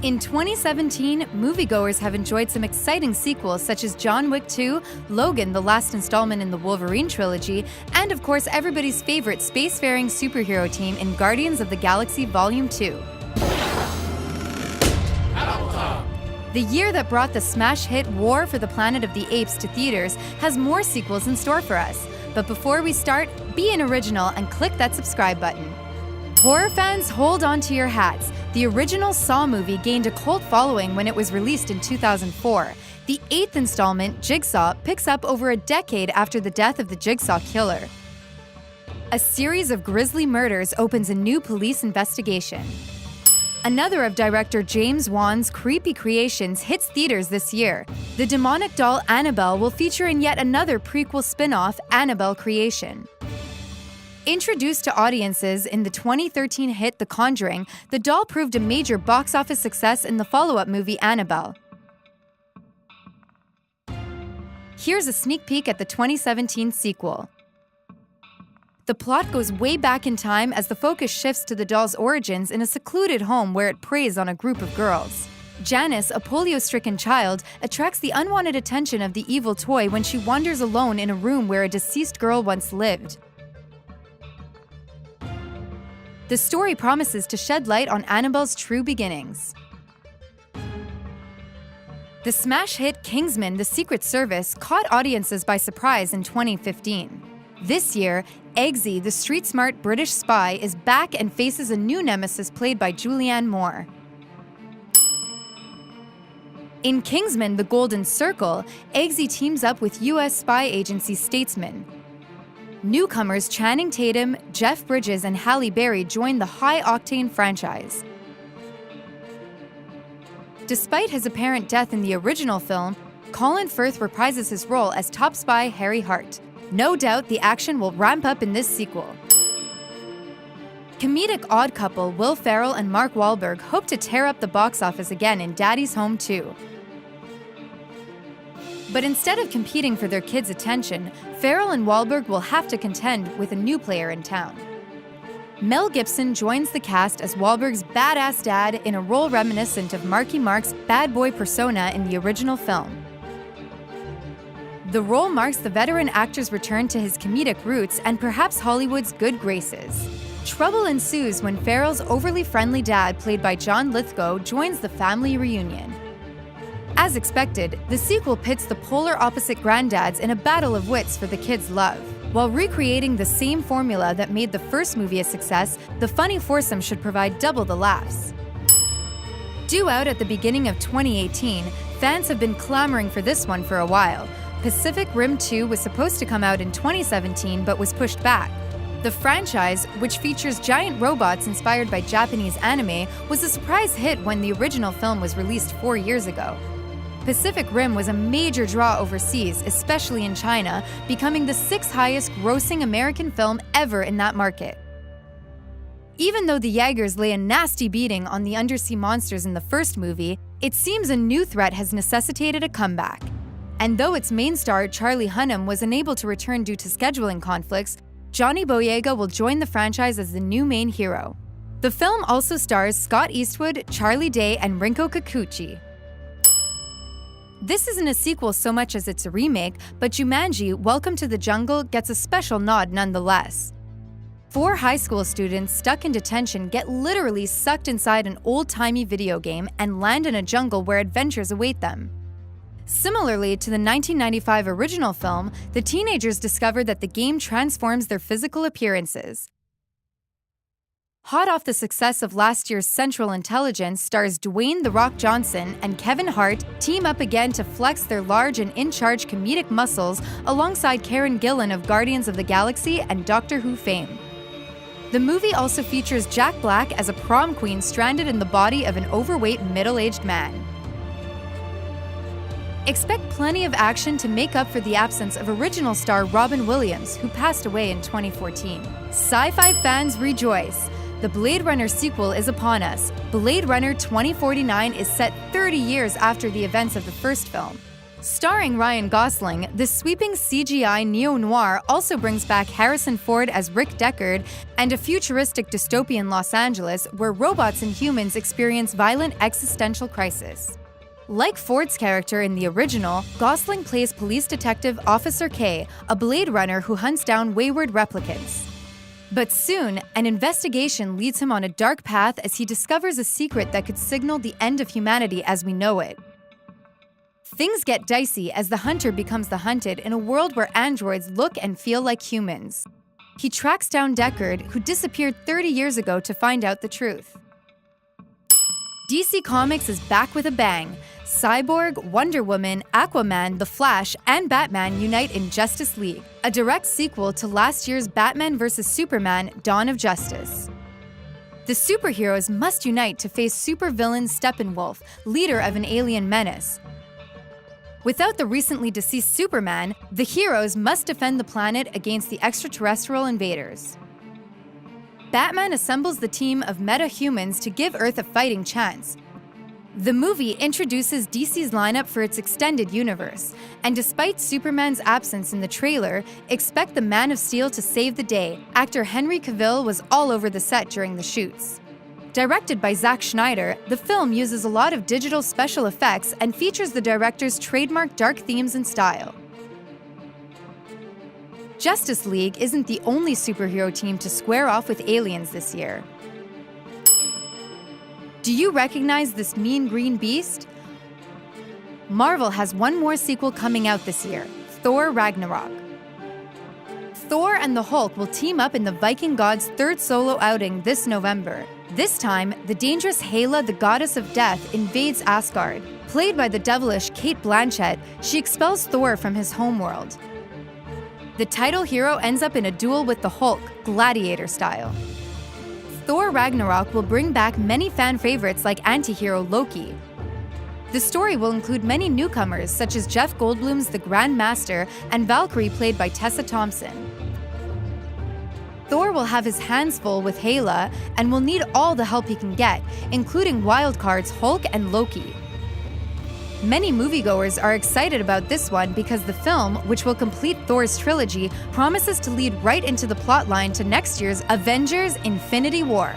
In 2017, moviegoers have enjoyed some exciting sequels such as John Wick 2, Logan, the last installment in the Wolverine trilogy, and of course everybody's favorite spacefaring superhero team in Guardians of the Galaxy Volume 2. The year that brought the smash hit War for the Planet of the Apes to theaters has more sequels in store for us. But before we start, be an original and click that subscribe button. Horror fans, hold on to your hats. The original Saw movie gained a cult following when it was released in 2004. The 8th installment, Jigsaw, picks up over a decade after the death of the Jigsaw killer. A series of grisly murders opens a new police investigation. Another of director James Wan's creepy creations hits theaters this year. The demonic doll Annabelle will feature in yet another prequel spin-off, Annabelle Creation. Introduced to audiences in the 2013 hit The Conjuring, the doll proved a major box office success in the follow-up movie Annabelle. Here's a sneak peek at the 2017 sequel. The plot goes way back in time as the focus shifts to the doll's origins in a secluded home where it preys on a group of girls. Janice, a polio-stricken child, attracts the unwanted attention of the evil toy when she wanders alone in a room where a deceased girl once lived. The story promises to shed light on Annabelle's true beginnings. The smash hit Kingsman: The Secret Service caught audiences by surprise in 2015. This year, Eggsy, the street-smart British spy, is back and faces a new nemesis played by Julianne Moore. In Kingsman: The Golden Circle, Eggsy teams up with U.S. spy agency Statesman. Newcomers Channing Tatum, Jeff Bridges, and Halle Berry join the high-octane franchise. Despite his apparent death in the original film, Colin Firth reprises his role as top spy Harry Hart. No doubt the action will ramp up in this sequel. Comedic odd couple Will Ferrell and Mark Wahlberg hope to tear up the box office again in Daddy's Home 2. But instead of competing for their kids' attention, Ferrell and Wahlberg will have to contend with a new player in town. Mel Gibson joins the cast as Wahlberg's badass dad in a role reminiscent of Marky Mark's bad boy persona in the original film. The role marks the veteran actor's return to his comedic roots and perhaps Hollywood's good graces. Trouble ensues when Ferrell's overly friendly dad, played by John Lithgow, joins the family reunion. As expected, the sequel pits the polar opposite granddads in a battle of wits for the kids' love. While recreating the same formula that made the first movie a success, the funny foursome should provide double the laughs. Due out at the beginning of 2018, fans have been clamoring for this one for a while. Pacific Rim 2 was supposed to come out in 2017 but was pushed back. The franchise, which features giant robots inspired by Japanese anime, was a surprise hit when the original film was released 4 years ago. Pacific Rim was a major draw overseas, especially in China, becoming the 6th highest grossing American film ever in that market. Even though the Jaegers lay a nasty beating on the undersea monsters in the first movie, it seems a new threat has necessitated a comeback. And though its main star, Charlie Hunnam, was unable to return due to scheduling conflicts, Johnny Boyega will join the franchise as the new main hero. The film also stars Scott Eastwood, Charlie Day, and Rinko Kikuchi. This isn't a sequel so much as it's a remake, but Jumanji: Welcome to the Jungle gets a special nod nonetheless. 4 high school students stuck in detention get literally sucked inside an old-timey video game and land in a jungle where adventures await them. Similarly to the 1995 original film, the teenagers discover that the game transforms their physical appearances. Hot off the success of last year's Central Intelligence, stars Dwayne "The Rock" Johnson and Kevin Hart team up again to flex their large and in-charge comedic muscles alongside Karen Gillan of Guardians of the Galaxy and Doctor Who fame. The movie also features Jack Black as a prom queen stranded in the body of an overweight middle-aged man. Expect plenty of action to make up for the absence of original star Robin Williams, who passed away in 2014. Sci-fi fans rejoice! The Blade Runner sequel is upon us. Blade Runner 2049 is set 30 years after the events of the first film. Starring Ryan Gosling, this sweeping CGI neo-noir also brings back Harrison Ford as Rick Deckard and a futuristic dystopian Los Angeles where robots and humans experience violent existential crisis. Like Ford's character in the original, Gosling plays police detective Officer K, a Bladerunner who hunts down wayward replicants. But soon, an investigation leads him on a dark path as he discovers a secret that could signal the end of humanity as we know it. Things get dicey as the hunter becomes the hunted in a world where androids look and feel like humans. He tracks down Deckard, who disappeared 30 years ago, to find out the truth. DC Comics is back with a bang. Cyborg, Wonder Woman, Aquaman, The Flash, and Batman unite in Justice League, a direct sequel to last year's Batman vs. Superman: Dawn of Justice. The superheroes must unite to face supervillain Steppenwolf, leader of an alien menace. Without the recently deceased Superman, the heroes must defend the planet against the extraterrestrial invaders. Batman assembles the team of meta-humans to give Earth a fighting chance. The movie introduces DC's lineup for its extended universe, and despite Superman's absence in the trailer, expect the Man of Steel to save the day. Actor Henry Cavill was all over the set during the shoots. Directed by Zack Snyder, the film uses a lot of digital special effects and features the director's trademark dark themes and style. Justice League isn't the only superhero team to square off with aliens this year. Do you recognize this mean green beast? Marvel has one more sequel coming out this year, Thor Ragnarok. Thor and the Hulk will team up in the Viking god's third solo outing this November. This time, the dangerous Hela, the goddess of death, invades Asgard. Played by the devilish Cate Blanchett, she expels Thor from his homeworld. The title hero ends up in a duel with the Hulk, gladiator style. Thor Ragnarok will bring back many fan favorites like anti-hero Loki. The story will include many newcomers such as Jeff Goldblum's The Grand Master and Valkyrie played by Tessa Thompson. Thor will have his hands full with Hela and will need all the help he can get, including wildcards Hulk and Loki. Many moviegoers are excited about this one because the film, which will complete Thor's trilogy, promises to lead right into the plotline to next year's Avengers: Infinity War.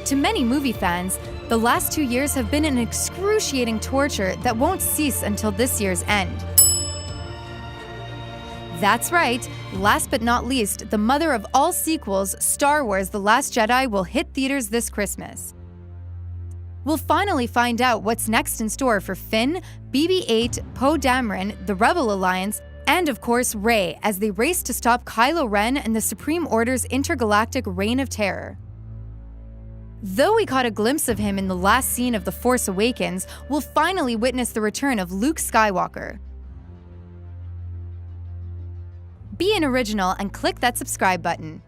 To many movie fans, the last 2 years have been an excruciating torture that won't cease until this year's end. That's right, last but not least, the mother of all sequels, Star Wars: The Last Jedi, will hit theaters this Christmas. We'll finally find out what's next in store for Finn, BB-8, Poe Dameron, the Rebel Alliance, and of course Rey, as they race to stop Kylo Ren and the Supreme Order's intergalactic reign of terror. Though we caught a glimpse of him in the last scene of The Force Awakens, we'll finally witness the return of Luke Skywalker. Be an original and click that subscribe button.